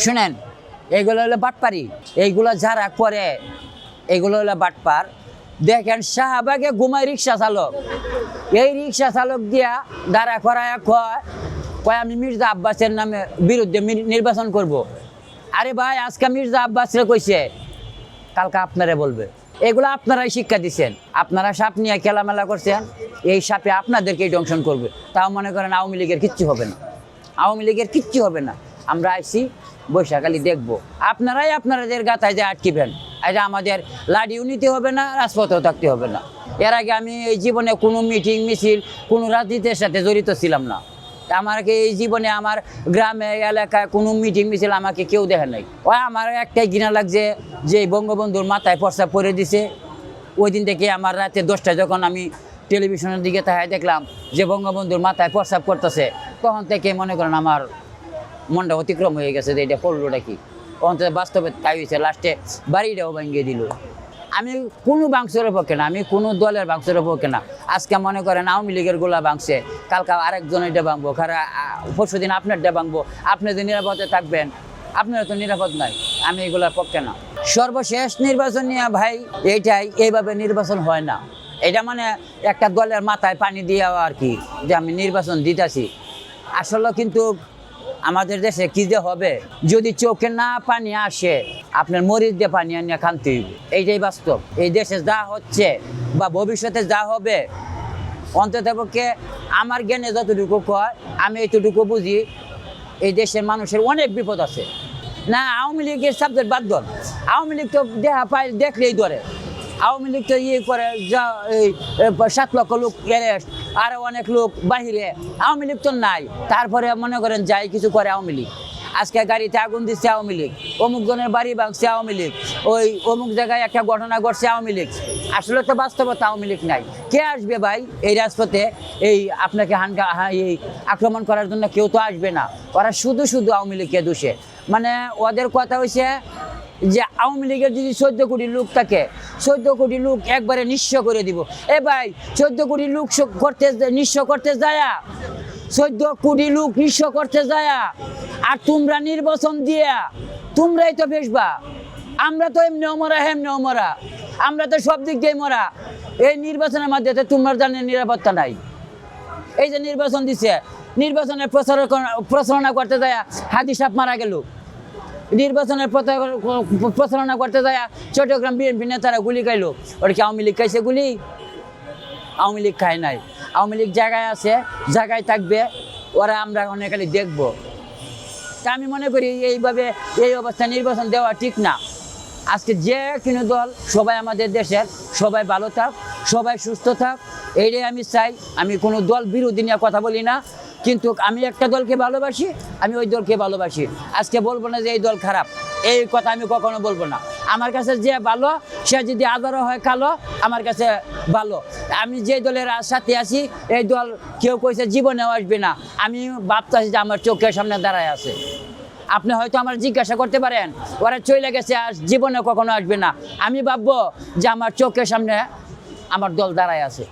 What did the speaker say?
শুনেন, এইগুলো হলো বাটপারি। এইগুলো যারা করে এইগুলো হলো বাটপার। দেখেন শাহবাগে ঘুমায় রিক্সা চালক, এই রিক্সা চালক দিয়া দাঁড়া করায় কয় আমি মির্জা আব্বাসের নামে বিরুদ্ধে নির্বাচন করব। আরে ভাই, আজকে মির্জা আব্বাসরে কইছে, কালকে আপনারে বলবে। এগুলো আপনারাই শিক্ষা দিচ্ছেন। আপনারা সাপ নিয়ে খেলামেলা করছেন, এই সাপে আপনাদেরকেই দংশন করবে। তাও মনে করেন আওয়ামী লীগের কিচ্ছু হবে না, আওয়ামী লীগের কিচ্ছু হবে না। আমরা আইসি বৈশাখালী দেখবো, আপনারাই আপনাদের গাথায় যে আটকিবেন। আজ আমাদের লাডিও নিতে হবে না, রাজপথেও থাকতে হবে না। এর আগে আমি এই জীবনে কোনো মিটিং মিছিল কোনো রাজনীতির সাথে জড়িত ছিলাম না। আমাকে এই জীবনে আমার গ্রামে এলাকায় কোনো মিটিং মিছিল আমাকে কেউ দেখে নাই। ওই আমার একটাই ঘৃণা লাগছে যে বঙ্গবন্ধুর মাথায় প্রস্তাব করে দিছে। ওই দিন থেকে আমার রাতে 10টায় যখন আমি টেলিভিশনের দিকে তাকাই দেখলাম যে বঙ্গবন্ধুর মাথায় প্রস্তাব করতেছে, তখন থেকে মনে করেন আমার মনটা অতিক্রম হয়ে গেছে যে এটা করলোটা কি। অন্তত বাস্তবে তাই হয়েছে, লাস্টে বাড়িটাও ভাঙিয়ে দিল। আমি কোনো বাংশের পক্ষে না, আমি কোনো দলের বাংশের পক্ষে না। আজকে মনে করেন আওয়ামী লীগের গোলা ভাঙছে, কালকে আরেকজন এটা ভাঙবো, পরশু দিন আপনারটা ভাঙবো। আপনি যে নিরাপদে থাকবেন, আপনারা তো নিরাপদ নাই। আমি এগুলোর পক্ষে না। সর্বশেষ নির্বাচন নিয়ে ভাই এইটাই, এইভাবে নির্বাচন হয় না। এটা মানে একটা দলের মাথায় পানি দিয়ে আর কি, যে আমি নির্বাচন দিতেছি। আসলে কিন্তু আমাদের দেশে কি যে হবে, যদি চোখে না পানি আসে, আপনার মরিচ দিয়ে পানি আনিয়ে খানতে হইবে। এইটাই বাস্তব। এই দেশে যা হচ্ছে বা ভবিষ্যতে যা হবে, অন্ততপক্ষে আমার জ্ঞানে যতটুকু কয়, আমি এইটুকু বুঝি, এই দেশের মানুষের অনেক বিপদ আছে। না, আওয়ামী লীগের সাবজেক্ট বাদ দল। আওয়ামী লীগ তো দেখা পাই দেখলেই ধরে। আওয়ামী লীগ তো করে যা, এই 7 লক্ষ লোক অ্যারেস্ট, আরও অনেক লোক বাহিরে। আওয়ামী লীগ তো নাই, তারপরে মনে করেন যাই কিছু করে আওয়ামী লীগ। আজকে গাড়িতে আগুন দিচ্ছে আওয়ামী লীগ, অমুক জনের বাড়ি ভাঙছে আওয়ামী লীগ, ওই অমুক জায়গায় একটা ঘটনা ঘটছে আওয়ামী লীগ। আসলে তো বাস্তবতা আওয়ামী লীগ নাই। কে আসবে ভাই এই রাজপথে এই আপনাকে এই আক্রমণ করার জন্য? কেউ তো আসবে না। ওরা শুধু শুধু আওয়ামী লীগকে দোষে। মানে ওদের কথা হয়েছে যে আওয়ামী লীগের যদি 14 কোটি লোক থাকে, 14 কোটি লোক একবারে নিঃস্ব করে দিব। এ ভাই, 14 কোটি লোক নিঃস্ব করতে যায়, 14 কোটি লোক নিঃস্ব করতে যায়, আর তোমরা নির্বাচন দিয়া তোমরাই তো বেসবা। আমরা তো এমনিও মরা, হেমনিও মরা, আমরা তো সব দিক দিয়ে মরা। এই নির্বাচনের মাধ্যমে তোমার জানেন নিরাপত্তা নাই। এই যে নির্বাচন দিছে, নির্বাচনের প্রচারণা করতে যায় হাদি সাহেব মারা গেল। নির্বাচনের প্রচারণা করতে যায় চট্টগ্রাম বিএনপি নেতারা গুলি খাইলো। ওটা কি আওয়ামী লীগ খাইছে গুলি? আওয়ামী লীগ খায় নাই। আওয়ামী লীগ জায়গায় আছে, জায়গায় থাকবে। ওরা আমরা অনেকালি দেখবো। তা আমি মনে করি এইভাবে এই অবস্থায় নির্বাচন দেওয়া ঠিক না। আজকে যে কোনো দল, সবাই আমাদের দেশের, সবাই ভালো থাক, সবাই সুস্থ থাক, এইটাই আমি চাই। আমি কোনো দল বিরোধী নিয়ে কথা বলি না, কিন্তু আমি একটা দলকে ভালোবাসি, আমি ওই দলকে ভালোবাসি। আজকে বলবো না যে এই দল খারাপ, এই কথা আমি কখনো বলবো না। আমার কাছে যে ভালো, সে যদি আদরও হয় কালো, আমার কাছে ভালো। আমি যে দলের সাথে আছি, এই দল কেউ কইছে জীবনেও আসবে না, আমি ভাবতেছি যে আমার চোখের সামনে দাঁড়ায় আছে। আপনি হয়তো আমার জিজ্ঞাসা করতে পারেন ওরা চলে গেছে আর জীবনে কখনো আসবে না, আমি ভাববো যে আমার চোখের সামনে আমার দল দাঁড়ায় আছে।